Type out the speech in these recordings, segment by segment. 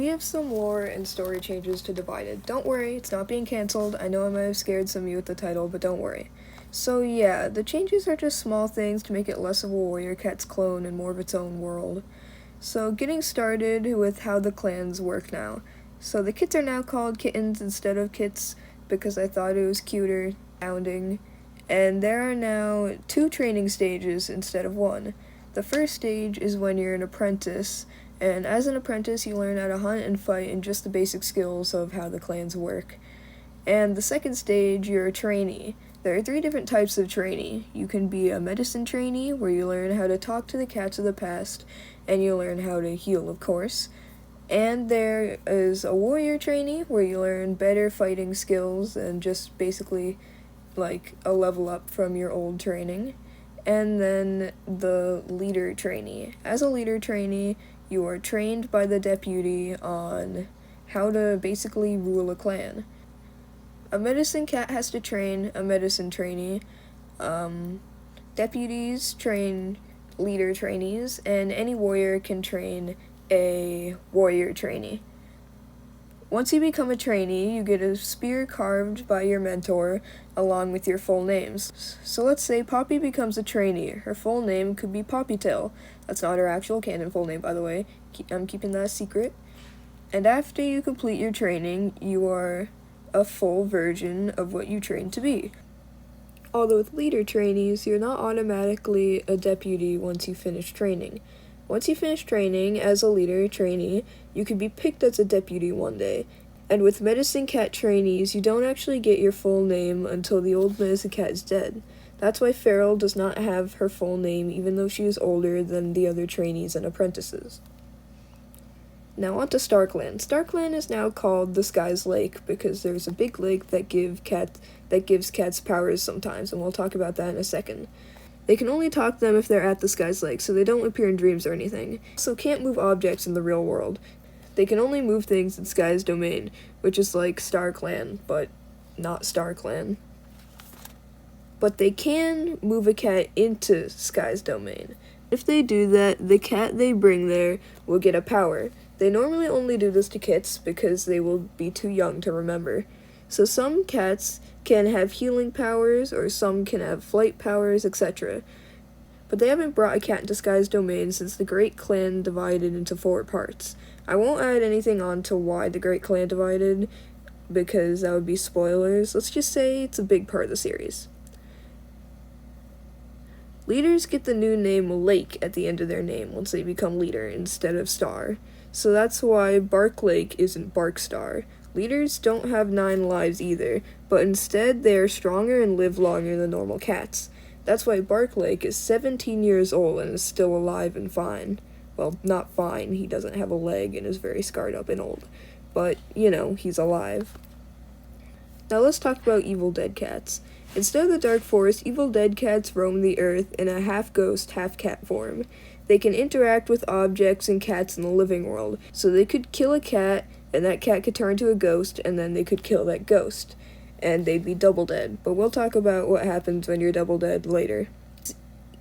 we have some lore and story changes to Divided. Don't worry, it's not being cancelled. I know I might have scared some of you with the title, but don't worry. So yeah, the changes are just small things to make it less of a Warrior Cats clone and more of its own world. So getting started with how the clans work now. So the kits are now called kittens instead of kits because I thought it was cuter sounding. And there are now 2 training stages instead of 1. The first stage is when you're an apprentice, and as an apprentice you learn how to hunt and fight and just the basic skills of how the clans work. And the second stage, you're a trainee. There are 3 different types of trainee. You can be a medicine trainee, where you learn how to talk to the cats of the past, and you learn how to heal, of course. And there is a warrior trainee, where you learn better fighting skills and just basically like a level up from your old training. And then the leader trainee. As a leader trainee, you are trained by the deputy on how to basically rule a clan. A medicine cat has to train a medicine trainee. Deputies train leader trainees, and any warrior can train a warrior trainee. Once you become a trainee, you get a spear carved by your mentor along with your full names. So let's say Poppy becomes a trainee. Her full name could be Poppytail. That's not her actual canon full name, by the way. I'm keeping that a secret. And after you complete your training, you are a full version of what you trained to be. Although with leader trainees, you're not automatically a deputy once you finish training. Once you finish training as a leader trainee, you can be picked as a deputy one day. And with medicine cat trainees, you don't actually get your full name until the old medicine cat is dead. That's why Feral does not have her full name even though she is older than the other trainees and apprentices. Now on to Starkland. Starkland is now called the Sky's Lake because there's a big lake that gives cats powers sometimes, and we'll talk about that in a second. They can only talk to them if they're at the Sky's Lake, so they don't appear in dreams or anything. So can't move objects in the real world. They can only move things in Sky's domain, which is like Starkland, but not Starkland. But they can move a cat into Sky's domain. If they do that, the cat they bring there will get a power. They normally only do this to kits because they will be too young to remember. So some cats can have healing powers, or some can have flight powers, etc. But they haven't brought a cat into Sky's domain since the Great Clan divided into 4 parts. I won't add anything on to why the Great Clan divided, because that would be spoilers. Let's just say it's a big part of the series. Leaders get the new name Lake at the end of their name once they become leader instead of Star. So that's why Bark Lake isn't Bark Star. Leaders don't have 9 lives either, but instead they are stronger and live longer than normal cats. That's why Bark Lake is 17 years old and is still alive and fine. Well, not fine, he doesn't have a leg and is very scarred up and old. But, he's alive. Now let's talk about evil dead cats. Instead of the Dark Forest, evil dead cats roam the earth in a half-ghost, half-cat form. They can interact with objects and cats in the living world, so they could kill a cat, and that cat could turn to a ghost, and then they could kill that ghost. And they'd be double dead, but we'll talk about what happens when you're double dead later.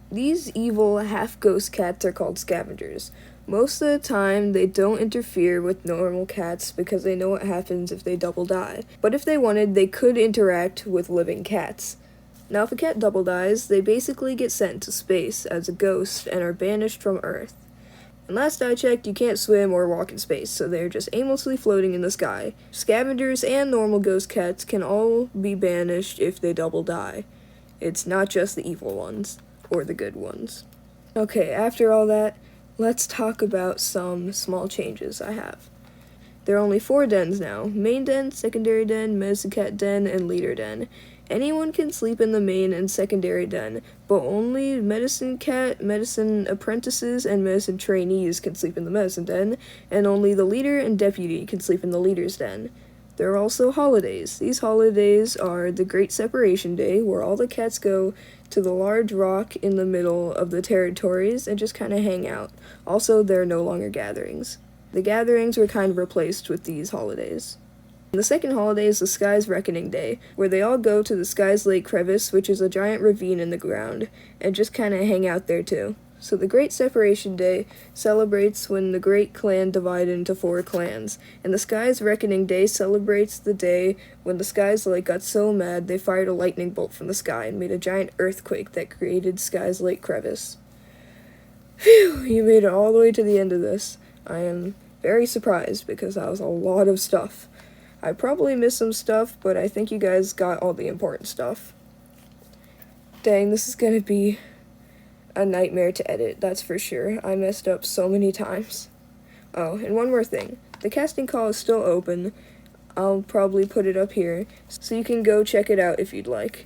These evil half-ghost cats are called scavengers. Most of the time, they don't interfere with normal cats because they know what happens if they double die. But if they wanted, they could interact with living cats. Now, if a cat double dies, they basically get sent into space as a ghost and are banished from Earth. And last I checked, you can't swim or walk in space, so they're just aimlessly floating in the sky. Scavengers and normal ghost cats can all be banished if they double die. It's not just the evil ones, or the good ones. Okay, after all that, let's talk about some small changes I have. There are only 4 dens now: main den, secondary den, medicine cat den, and leader den. Anyone can sleep in the main and secondary den, but only medicine cat, medicine apprentices, and medicine trainees can sleep in the medicine den, and only the leader and deputy can sleep in the leader's den. There are also holidays. These holidays are the Great Separation Day, where all the cats go to the large rock in the middle of the territories and just kind of hang out. Also, there are no longer gatherings. The gatherings were kind of replaced with these holidays. The second holiday is the Sky's Reckoning Day, where they all go to the Sky's Lake crevice, which is a giant ravine in the ground, and just kind of hang out there too. So the Great Separation Day celebrates when the Great Clan divided into 4 clans, and the Sky's Reckoning Day celebrates the day when the Sky's Lake got so mad they fired a lightning bolt from the sky and made a giant earthquake that created Sky's Lake crevice. Phew, you made it all the way to the end of this. I am very surprised because that was a lot of stuff. I probably missed some stuff, but I think you guys got all the important stuff. Dang, this is gonna be a nightmare to edit, that's for sure. I messed up so many times. Oh, and one more thing. The casting call is still open. I'll probably put it up here, so you can go check it out if you'd like.